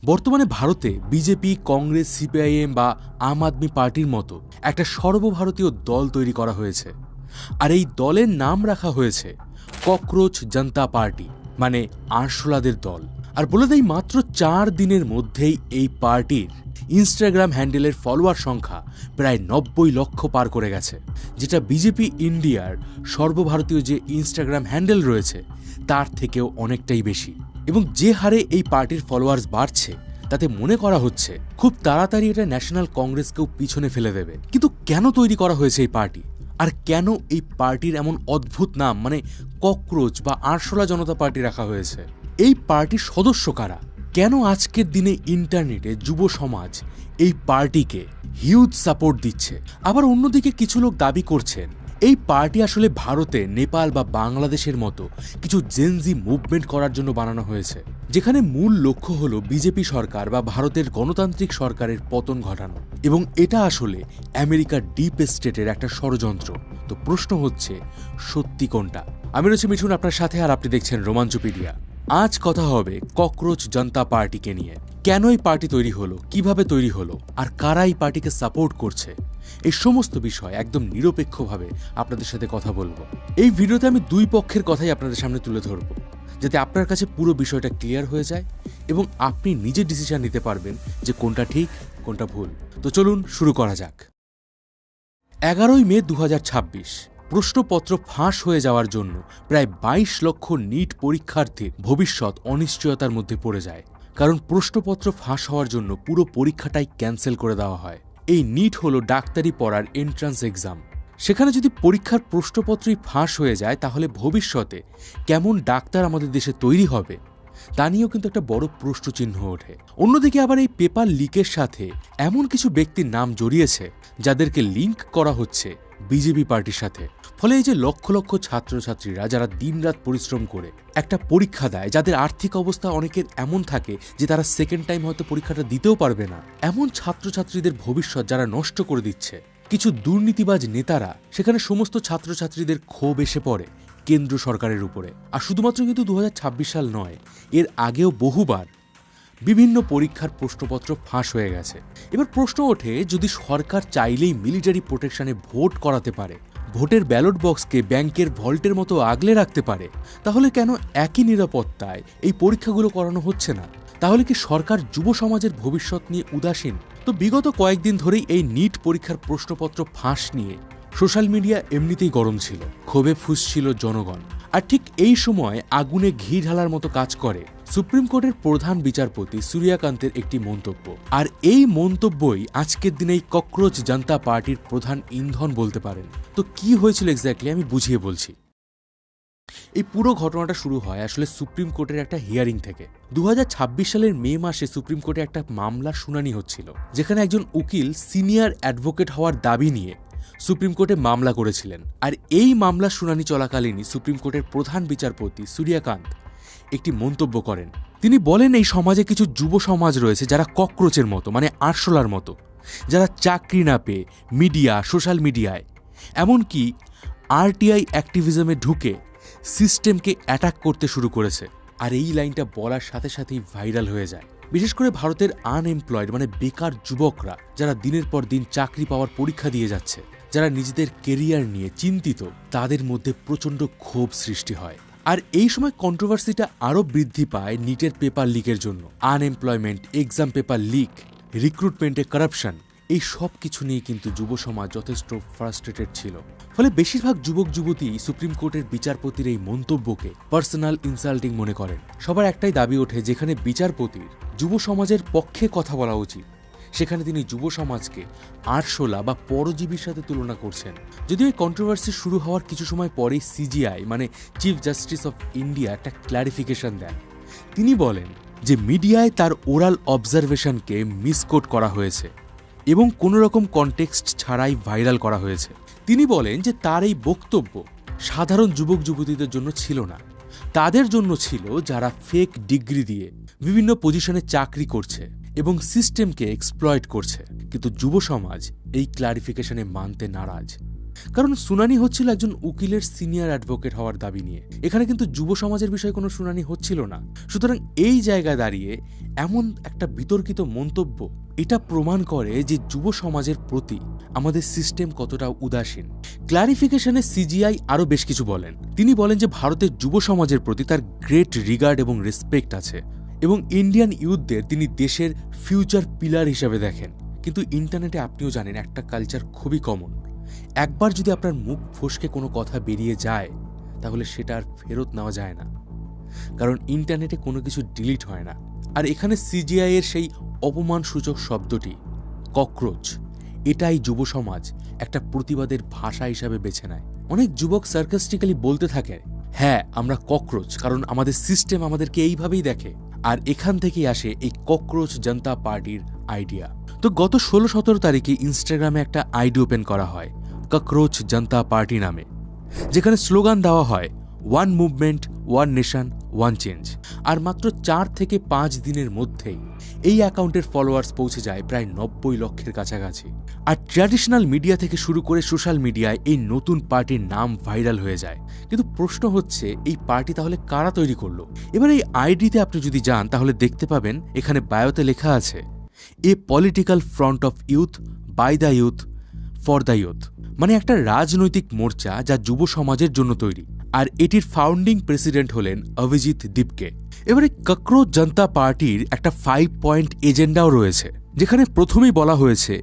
বর্তমানে ভারতে BJP, Congress, CPIM বা আম আদমি পার্টির মতো একটা সর্বভারতীয় দল তৈরি করা হয়েছে। আর এই দলের নাম রাখা হয়েছে ককরোচ জনতা পার্টি, মানে আরশোলাদের দল। আর বলে দেই, মাত্র 4 দিনের মধ্যেই এই পার্টির ইনস্টাগ্রাম হ্যান্ডেলের ফলোয়ার সংখ্যা প্রায় 90 লক্ষ পার করে গেছে, যেটা বিজেপি ইন্ডিয়ার সর্বভারতীয় যে ইনস্টাগ্রাম হ্যান্ডেল রয়েছে তার থেকেও অনেকটাই বেশি। এবং যে হারে এই পার্টির ফলোয়ার্স বাড়ছে তাতে মনে করা হচ্ছে খুব তাড়াতাড়ি এটা ন্যাশনাল কংগ্রেসকেও পিছনে ফেলে দেবে। কিন্তু কেন তৈরি করা হয়েছে এই পার্টি, আর কেন এই পার্টির এমন অদ্ভুত নাম মানে ককরোচ বা আরশোলা জনতা পার্টি রাখা হয়েছে? এই পার্টির সদস্য কারা? কেন আজকের দিনে ইন্টারনেটে যুব সমাজ এই পার্টিকে হিউজ সাপোর্ট দিচ্ছে? আবার অন্যদিকে কিছু লোক দাবি করছেন এই পার্টি আসলে ভারতে, নেপাল বা বাংলাদেশের মতো কিছু জেনজি মুভমেন্ট করার জন্য বানানো হয়েছে, যেখানে মূল লক্ষ্য হলো বিজেপি সরকার বা ভারতের গণতান্ত্রিক সরকারের পতন ঘটানো। এবং এটা আসলে আমেরিকার ডিপ স্টেটের একটা ষড়যন্ত্র। তো প্রশ্ন হচ্ছে, সত্যি কোনটা? আমি রয়েছি মিঠুন আপনার সাথে, আর আপনি দেখছেন রোমাঞ্চপিডিয়া। আজ কথা হবে ককরোচ জনতা পার্টিকে নিয়ে। কেন এই পার্টি তৈরি হলো, কিভাবে তৈরি হলো, আর কারা এই পার্টিকে সাপোর্ট করছে, এই সমস্ত বিষয় একদম নিরপেক্ষভাবে আপনাদের সাথে কথা বলবো। এই ভিডিওতে আমি দুই পক্ষের কথাই আপনাদের সামনে তুলে ধরবো, যাতে আপনার কাছে পুরো বিষয়টা ক্লিয়ার হয়ে যায় এবং আপনি নিজে ডিসিশন নিতে পারবেন যে কোনটা ঠিক কোনটা ভুল। তো চলুন শুরু করা যাক। 11ই মে 2026 প্রশ্নপত্র ফাঁস হয়ে যাওয়ার জন্য প্রায় 22 লক্ষ নিট পরীক্ষার্থীর ভবিষ্যৎ অনিশ্চয়তার মধ্যে পড়ে যায়। কারণ প্রশ্নপত্র ফাঁস হওয়ার জন্য পুরো পরীক্ষাটাই ক্যান্সেল করে দেওয়া হয়। এই নিট হলো ডাক্তারি পড়ার এন্ট্রান্স এক্সাম। সেখানে যদি পরীক্ষার প্রশ্নপত্রই ফাঁস হয়ে যায় তাহলে ভবিষ্যতে কেমন ডাক্তার আমাদের দেশে তৈরি হবে তা নিয়েও কিন্তু একটা বড় প্রশ্নচিহ্ন ওঠে। অন্যদিকে আবার এই পেপার লিকের সাথে এমন কিছু ব্যক্তির নাম জড়িয়েছে যাদেরকে লিঙ্ক করা হচ্ছে বিজেপি পার্টির সাথে। ফলে এই যে লক্ষ লক্ষ ছাত্রছাত্রীরা যারা দিনরাত পরিশ্রম করে একটা পরীক্ষা দেয়, যাদের আর্থিক অবস্থা অনেকের এমন থাকে যে তারা সেকেন্ড টাইম হয়তো পরীক্ষাটা দিতেও পারবে না, এমন ছাত্রছাত্রীদের ভবিষ্যৎ যারা নষ্ট করে দিচ্ছে কিছু দুর্নীতিবাজ নেতারা, সেখানে সমস্ত ছাত্রছাত্রীদের ক্ষোভ এসে পড়ে কেন্দ্র সরকারের উপরে। আর শুধুমাত্র কিন্তু 2026 সাল নয়, এর আগেও বহুবার বিভিন্ন পরীক্ষার প্রশ্নপত্র ফাঁস হয়ে গেছে। এবার প্রশ্ন ওঠে, যদি সরকার চাইলেই মিলিটারি প্রোটেকশনে ভোট করাতে পারে, ভোটের ব্যালট বক্সকে ব্যাংকের ভল্টের মতো আগলে রাখতে পারে, তাহলে কেন একই নিরাপত্তায় এই পরীক্ষাগুলো করানো হচ্ছে না? তাহলে কি সরকার যুব সমাজের ভবিষ্যৎ নিয়ে উদাসীন? তো বিগত কয়েকদিন ধরেই এই নিট পরীক্ষার প্রশ্নপত্র ফাঁস নিয়ে সোশ্যাল মিডিয়া এমনিতেই গরম ছিল, ক্ষোভে ফুঁসছিল জনগণ। আর ঠিক এই সময় আগুনে ঘি ঢালার মতো কাজ করে সুপ্রিম কোর্টের প্রধান বিচারপতি সূর্যকান্তের একটি মন্তব্য। আর এই মন্তব্যই আজকের দিনে এই ককরোচ জনতা পার্টির প্রধান ইন্ধন বলতে পারেন। তো কি হয়েছিল এক্স্যাক্টলি আমি বুঝিয়ে বলছি। এই পুরো ঘটনাটা শুরু হয় আসলে সুপ্রিম কোর্টের একটা হিয়ারিং থেকে। 2026 সালের মে মাসে সুপ্রিম কোর্টে একটা মামলার শুনানি হচ্ছিল, যেখানে একজন উকিল সিনিয়র অ্যাডভোকেট হওয়ার দাবি নিয়ে সুপ্রিম কোর্টে মামলা করেছিলেন। আর এই মামলার শুনানি চলাকালীনই সুপ্রিম কোর্টের প্রধান বিচারপতি সূর্যকান্ত একটি মন্তব্য করেন। তিনি বলেন, এই সমাজে কিছু যুব সমাজ রয়েছে যারা ককরোচের মতো, মানে আরশোলার মতো, যারা চাকরি না পেয়ে মিডিয়া, সোশ্যাল মিডিয়ায়, এমনকি আরটিআই অ্যাক্টিভিজমে ঢুকে সিস্টেমকে অ্যাটাক করতে শুরু করেছে। আর এই লাইনটা বলার সাথে সাথেই ভাইরাল হয়ে যায়। বিশেষ করে ভারতের আনএমপ্লয়েড মানে বেকার যুবকরা, যারা দিনের পর দিন চাকরি পাওয়ার পরীক্ষা দিয়ে যাচ্ছে, যারা নিজেদের কেরিয়ার নিয়ে চিন্তিত, তাদের মধ্যে প্রচণ্ড ক্ষোভ সৃষ্টি হয়। আর এই সময় কন্ট্রোভার্সিটা আরও বৃদ্ধি পায় নিটের পেপার লিকের জন্য। আনএমপ্লয়মেন্ট, এক্সাম পেপার লিক, রিক্রুটমেন্টে কারাপশন, এই সব কিছু নিয়ে কিন্তু যুব সমাজ যথেষ্ট ফ্রাস্ট্রেটেড ছিল। ফলে বেশিরভাগ যুবক যুবতী সুপ্রিম কোর্টের বিচারপতির এই মন্তব্যকে পার্সোনাল ইনসাল্টিং মনে করেন। সবার একটাই দাবি ওঠে, যেখানে বিচারপতির যুব সমাজের পক্ষে কথা বলা উচিত, সেখানে তিনি যুব সমাজকে আরশোলা বা পরজীবীর সাথে তুলনা করছেন। যদিও এই কন্ট্রোভার্সি শুরু হওয়ার কিছু সময় পরেই সিজিআই মানে চিফ জাস্টিস অফ ইন্ডিয়া একটা ক্ল্যারিফিকেশন দেন। তিনি বলেন যে মিডিয়ায় তার ওরাল অবজারভেশনকে মিসকোট করা হয়েছে এবং কোনো রকম কনটেক্সট ছাড়াই ভাইরাল করা হয়েছে। তিনি বলেন যে তার এই বক্তব্য সাধারণ যুবক যুবতীদের জন্য ছিল না, তাদের জন্য ছিল যারা ফেক ডিগ্রি দিয়ে বিভিন্ন পজিশনে চাকরি করছে এবং সিস্টেমকে এক্সপ্লয়েট করছে। কিন্তু যুব সমাজ এই ক্লারিফিকেশনে মানতে নারাজ। কারণ শুনানি হচ্ছিল একজন উকিলের সিনিয়র অ্যাডভোকেট হওয়ার দাবি নিয়ে। এখানে কিন্তু যুব সমাজের বিষয়ে কোনো শুনানি হচ্ছিল না। সুতরাং এই জায়গায় দাঁড়িয়ে এমন একটা বিতর্কিত মন্তব্য এটা প্রমাণ করে যে যুব সমাজের প্রতি আমাদের সিস্টেম কতটা উদাসীন। ক্লারিফিকেশনে সিজিআই আরও বেশ কিছু বলেন। তিনি বলেন যে ভারতের যুব সমাজের প্রতি তার গ্রেট রিগার্ড এবং রেসপেক্ট আছে এবং ইন্ডিয়ান ইউথদের তিনি দেশের ফিউচার পিলার হিসাবে দেখেন। কিন্তু ইন্টারনেটে আপনিও জানেন একটা কালচার খুবই কমন। একবার যদি আপনার মুখ ফসকে কোনো কথা বেরিয়ে যায় তাহলে সেটা আর ফেরত নেওয়া যায় না, কারণ ইন্টারনেটে কোনো কিছু ডিলিট হয় না। আর এখানে সিজিআই এর সেই অপমানসূচক শব্দটি ককরোচ, এটাই যুব সমাজ একটা প্রতিবাদের ভাষা হিসাবে বেছে নেয়। অনেক যুবক সার্কাস্টিক্যালি বলতে থাকে, হ্যাঁ আমরা ককরোচ, কারণ আমাদের সিস্টেম আমাদেরকে এইভাবেই দেখে। আর এখান থেকেই আসে এই ককরোচ জনতা পার্টির আইডিয়া। তো গত 16-17 তারিখে ইনস্টাগ্রামে একটা আইডি ওপেন করা হয় ককরোচ জনতা পার্টি নামে, যেখানে স্লোগান দেওয়া হয় one movement, one nation, one change. আর মাত্র 4 থেকে 5 দিনের মধ্যেই এই অ্যাকাউন্টের ফলোয়ার্স পৌঁছে যায় প্রায় 90 লক্ষের কাছাকাছি। আর ট্র্যাডিশনাল মিডিয়া থেকে শুরু করে সোশ্যাল মিডিয়ায় এই নতুন পার্টির নাম ভাইরাল হয়ে যায়। কিন্তু প্রশ্ন হচ্ছে, এই পার্টি তাহলে কারা তৈরি করলো? এবার এই আইডিতে আপনি যদি যান তাহলে দেখতে পাবেন এখানে বায়োতে লেখা আছে a political front of youth, by the youth, for the youth, মানে একটা রাজনৈতিক মোর্চা যা যুব সমাজের জন্য তৈরি। আর এটির ফাউন্ডিং প্রেসিডেন্ট হলেন অভিজিৎ দীপকে। এবারে ককরোচ জনতা পার্টির একটা 5 পয়েন্ট এজেন্ডাও রয়েছে, যেখানে প্রথমেই বলা হয়েছে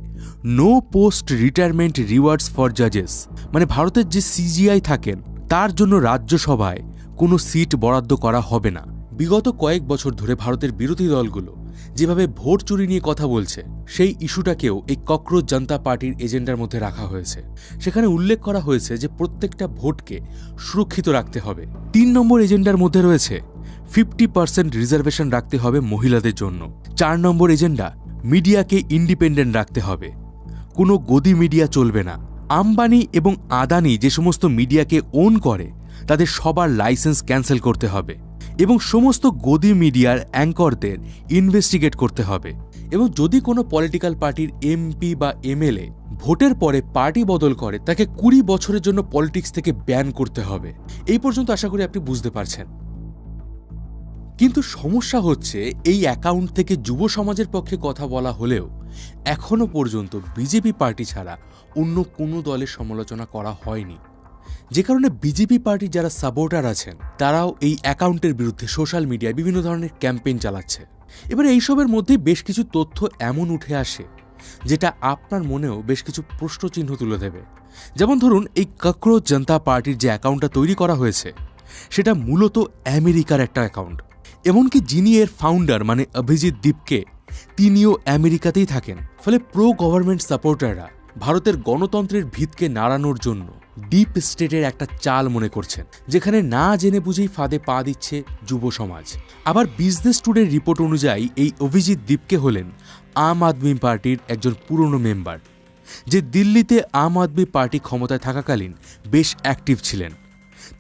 no post retirement rewards for জাজেস, মানে ভারতের যে সিজিআই থাকেন তার জন্য রাজ্যসভায় কোনো সিট বরাদ্দ করা হবে না। বিগত কয়েক বছর ধরে ভারতের বিরোধী দলগুলো যেভাবে ভোট চুরি নিয়ে কথা বলছে, সেই ইস্যুটাকেও এই ককরোচ জনতা পার্টির এজেন্ডার মধ্যে রাখা হয়েছে। সেখানে উল্লেখ করা হয়েছে যে প্রত্যেকটা ভোটকে সুরক্ষিত রাখতে হবে। 3 নম্বর এজেন্ডার মধ্যে রয়েছে 50% রিজার্ভেশন রাখতে হবে মহিলাদের জন্য। 4 নম্বর এজেন্ডা মিডিয়াকে ইন্ডিপেন্ডেন্ট রাখতে হবে, কোনো গদি মিডিয়া চলবে না। আম্বানি এবং আদানি যে সমস্ত মিডিয়াকে ওন করে তাদের সবার লাইসেন্স ক্যান্সেল করতে হবে এবং সমস্ত গদি মিডিয়ার অ্যাঙ্করদের ইনভেস্টিগেট করতে হবে। এবং যদি কোনো পলিটিক্যাল পার্টির এমপি বা এমএলএ ভোটের পরে পার্টি বদল করে তাকে 20 বছরের জন্য পলিটিক্স থেকে ব্যান করতে হবে। এই পর্যন্ত আশা করি আপনি বুঝতে পারছেন। কিন্তু সমস্যা হচ্ছে, এই অ্যাকাউন্ট থেকে যুব সমাজের পক্ষে কথা বলা হলেও এখনো পর্যন্ত বিজেপি পার্টি ছাড়া অন্য কোনো দলের সমালোচনা করা হয়নি, যে কারণে বিজেপি পার্টির যারা সাপোর্টার আছেন তারাও এই অ্যাকাউন্টের বিরুদ্ধে সোশ্যাল মিডিয়ায় বিভিন্ন ধরনের ক্যাম্পেইন চালাচ্ছে। এবার এইসবের মধ্যে বেশ কিছু তথ্য এমন উঠে আসে যেটা আপনার মনেও বেশ কিছু প্রশ্নচিহ্ন তুলে দেবে। যেমন ধরুন, এই ককরোচ জনতা পার্টির যে অ্যাকাউন্টটা তৈরি করা হয়েছে সেটা মূলত আমেরিকার একটা অ্যাকাউন্ট। এমনকি যিনি এর ফাউন্ডার মানে অভিজিৎ দীপকে, তিনিও আমেরিকাতেই থাকেন। ফলে প্রো গভর্নমেন্ট সাপোর্টাররা ভারতের গণতন্ত্রের ভিতকে নাড়ানোর জন্য ডিপ স্টেটের একটা চাল মনে করছেন, যেখানে না জেনে বুঝেই ফাঁদে পা দিচ্ছে যুব সমাজ। আবার বিজনেস টুডের রিপোর্ট অনুযায়ী এই অভিজিৎ দীপকে হলেন আম আদমি পার্টির একজন পুরনো মেম্বার, যে দিল্লিতে আম আদমি পার্টি ক্ষমতায় থাকাকালীন বেশ অ্যাক্টিভ ছিলেন।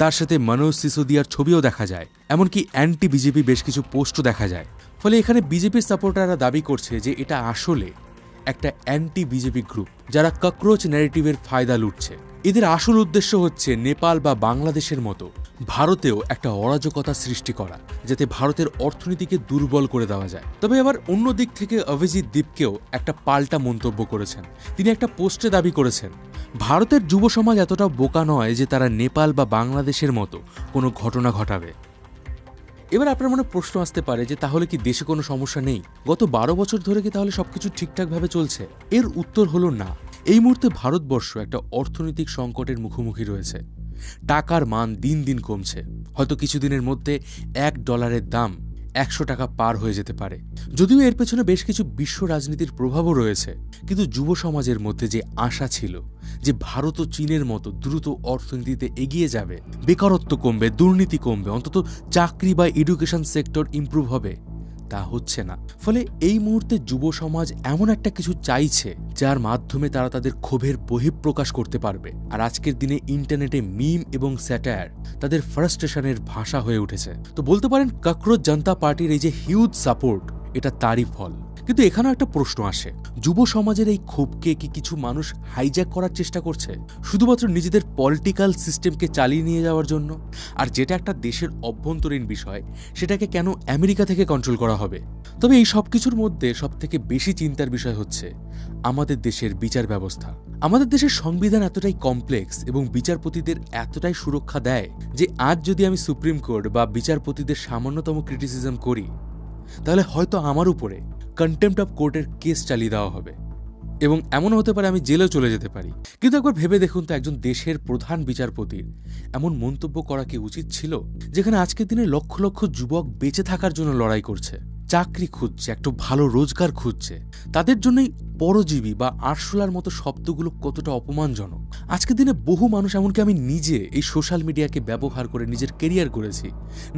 তার সাথে মনোজ সিসোদিয়ার ছবিও দেখা যায়, এমনকি অ্যান্টি বিজেপি বেশ কিছু পোস্টও দেখা যায়। ফলে এখানে বিজেপির সাপোর্টাররা দাবি করছে যে এটা আসলে একটা অ্যান্টি বিজেপি গ্রুপ যারা ককরোচ ন্যারেটিভের ফায়দা লুটছে। এদের আসল উদ্দেশ্য হচ্ছে নেপাল বা বাংলাদেশের মতো ভারতেও একটা অরাজকতা সৃষ্টি করা, যাতে ভারতের অর্থনীতিকে দুর্বল করে দেওয়া যায়। তবে আবার অন্য দিক থেকে অভিজিৎ দীপকেও একটা পাল্টা মন্তব্য করেছেন। তিনি একটা পোস্টে দাবি করেছেন ভারতের যুব সমাজ এতটা বোকা নয় যে তারা নেপাল বা বাংলাদেশের মতো কোনো ঘটনা ঘটাবে। এবার আপনার মনে প্রশ্ন আসতে পারে যে তাহলে কি দেশে কোনো সমস্যা নেই? গত 12 বছর ধরে কি তাহলে সবকিছু ঠিকঠাকভাবে চলছে? এর উত্তর হলো না। এই মুহূর্তে ভারতবর্ষ একটা অর্থনৈতিক সংকটের মুখোমুখি রয়েছে। টাকার মান দিন দিন কমছে। হয়তো কিছুদিনের মধ্যে $1 দাম 100 টাকা পার হয়ে যেতে পারে। যদিও এর পেছনে বেশ কিছু বিশ্ব রাজনীতির প্রভাবও রয়েছে, কিন্তু যুব সমাজের মধ্যে যে আশা ছিল যে ভারত ও চীনের মতো দ্রুত অর্থনীতিতে এগিয়ে যাবে, বেকারত্ব কমবে, দুর্নীতি কমবে, অন্তত চাকরি বা এডুকেশন সেক্টর ইমপ্রুভ হবে, তা হচ্ছে না। ফলে এই মুহূর্তে যুব সমাজ এমন একটা কিছু চাইছে যার মাধ্যমে তারা তাদের ক্ষোভের বহিঃপ্রকাশ করতে পারবে। আর আজকের দিনে ইন্টারনেটে মিম এবং স্যাটায়ার তাদের ফ্রাস্ট্রেশনের ভাষা হয়ে উঠেছে। তো বলতে পারেন ককরোচ জনতা পার্টির এই যে হিউজ সাপোর্ট, এটা তারই ফল। কিন্তু এখানেও একটা প্রশ্ন আসে, যুব সমাজের এই ক্ষোভকে কি কিছু মানুষ হাইজ্যাক করার চেষ্টা করছে শুধুমাত্র নিজেদের পলিটিক্যাল সিস্টেমকে চালিয়ে নিয়ে যাওয়ার জন্য? আর যেটা একটা দেশের অভ্যন্তরীণ বিষয়, সেটাকে কেন আমেরিকা থেকে কন্ট্রোল করা হবে? তবে এই সব কিছুর মধ্যে সবথেকে বেশি চিন্তার বিষয় হচ্ছে আমাদের দেশের বিচার ব্যবস্থা। আমাদের দেশের সংবিধান এতটাই কমপ্লেক্স এবং বিচারপতিদের এতটাই সুরক্ষা দেয় যে আজ যদি আমি সুপ্রিম কোর্ট বা বিচারপতিদের সামান্যতম ক্রিটিসিজম করি, তাহলে হয়তো আমার উপরে কন্টেম্পট অফ কোর্টের কেস চালিয়ে দেওয়া হবে এবং এমন হতে পারে আমি জেলেও চলে যেতে পারি। কিন্তু একবার ভেবে দেখুন তো, একজন দেশের প্রধান বিচারপতির এমন মন্তব্য করা কি উচিত ছিল? যেখানে আজকের দিনে লক্ষ লক্ষ যুবক বেঁচে থাকার জন্য লড়াই করছে, চাকরি খুঁজছে, একটু ভালো রোজগার খুঁজছে, তাদের জন্যই পরজীবী বা আরশোলার মতো শব্দগুলো কতটা অপমানজনক। আজকের দিনে বহু মানুষ, এমনকি আমি নিজে, এই সোশ্যাল মিডিয়াকে ব্যবহার করে নিজের কেরিয়ার করেছি,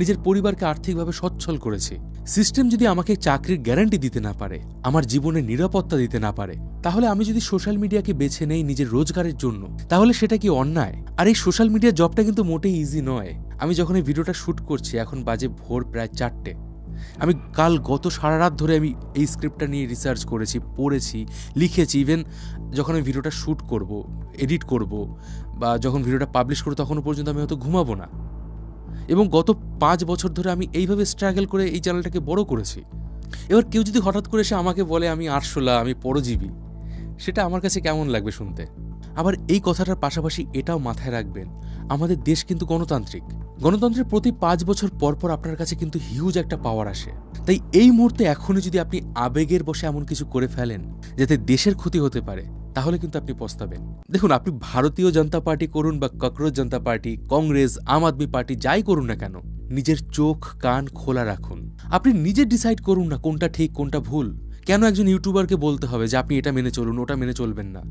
নিজের পরিবারকে আর্থিকভাবে সচ্ছল করেছি। সিস্টেম যদি আমাকে চাকরির গ্যারান্টি দিতে না পারে, আমার জীবনের নিরাপত্তা দিতে না পারে, তাহলে আমি যদি সোশ্যাল মিডিয়াকে বেছে নেই নিজের রোজগারের জন্য, তাহলে সেটা কি অন্যায়? আর এই সোশ্যাল মিডিয়ার জবটা কিন্তু মোটেই ইজি নয়। আমি যখন এই ভিডিওটা শ্যুট করছি, এখন বাজে ভোর প্রায় 4টে। আমি গত সারা রাত ধরে আমি এই স্ক্রিপ্টটা নিয়ে রিসার্চ করেছি, পড়েছি, লিখেছি। ইভেন যখন আমি ভিডিওটা শ্যুট করব, এডিট করব বা যখন ভিডিওটা পাবলিশ করব, তখনও পর্যন্ত আমি হয়তো ঘুমাবো না। এবং গত 5 বছর ধরে আমি এইভাবে স্ট্রাগল করে এই চ্যানেলটাকে বড় করেছি। এবার কেউ যদি হঠাৎ করে এসে আমাকে বলে আমি আরশোলা, আমি পরজীবী, সেটা আমার কাছে কেমন লাগবে শুনতে? আবার এই কথাটার পাশাপাশি এটাও মাথায় রাখবেন, আমাদের দেশ কিন্তু গণতান্ত্রিক। গণতন্ত্রের প্রতি 5 বছর পর পর আপনার কাছে কিন্তু হিউজ একটা পাওয়ার আসে। তাই এই মুহূর্তে এখনই যদি আপনি আবেগের বশে এমন কিছু করে ফেলেন যাতে দেশের ক্ষতি হতে পারে, তাহলে কিন্তু আপনি পস্তাবেন। দেখুন, আপনি ভারতীয় জনতা পার্টি করুন বা ককরোচ জনতা পার্টি, কংগ্রেস, আম আদমি পার্টি, যাই করুন না কেন, নিজের চোখ কান খোলা রাখুন। আপনি নিজে ডিসাইড করুন না কোনটা ঠিক কোনটা ভুল। কেন একজন ইউটিউবারকে বলতে হবে যে আপনি এটা মেনে চলুন, ওটা মেনে চলবেন না?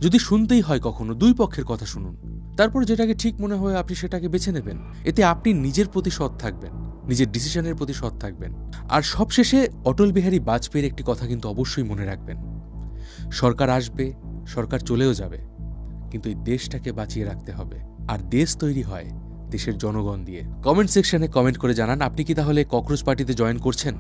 যদি শুনতেই হয় কখনো, 2 পক্ষের কথা শুনুন, তারপর যেটাকে ঠিক মনে হয় আপনি সেটাকে বেছে নেবেন। এতে আপনি নিজের প্রতি সৎ থাকবেন, নিজের ডিসিশনের প্রতি সৎ থাকবেন। আর সবশেষে অটল বিহারী বাজপেয়ীর একটি কথা কিন্তু অবশ্যই মনে রাখবেন, সরকার আসবে, সরকার চলেও যাবে, কিন্তু এই দেশটাকে বাঁচিয়ে রাখতে হবে। আর দেশ তৈরি হয় দেশের জনগণ দিয়ে। কমেন্ট সেকশনে কমেন্ট করে জানান আপনি কি তাহলে ককরোচ পার্টিতে জয়েন করছেন,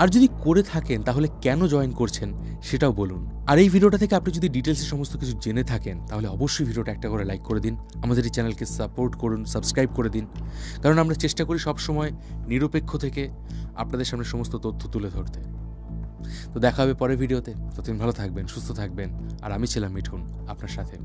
আর যদি করে থাকেন তাহলে কেন জয়েন করছেন সেটাও বলুন। আর এই ভিডিওটা থেকে আপনি যদি ডিটেলসে সমস্ত কিছু জেনে থাকেন, তাহলে অবশ্যই ভিডিওটা একটা করে লাইক করে দিন, আমাদের এই চ্যানেলকে সাপোর্ট করুন, সাবস্ক্রাইব করে দিন। কারণ আমরা চেষ্টা করি সবসময় নিরপেক্ষ থেকে আপনাদের সামনে সমস্ত তথ্য তুলে ধরতে। তো দেখা হবে পরের ভিডিওতে। ততদিন ভালো থাকবেন, সুস্থ থাকবেন। আর আমি ছিলাম মিঠুন, আপনার সাথে।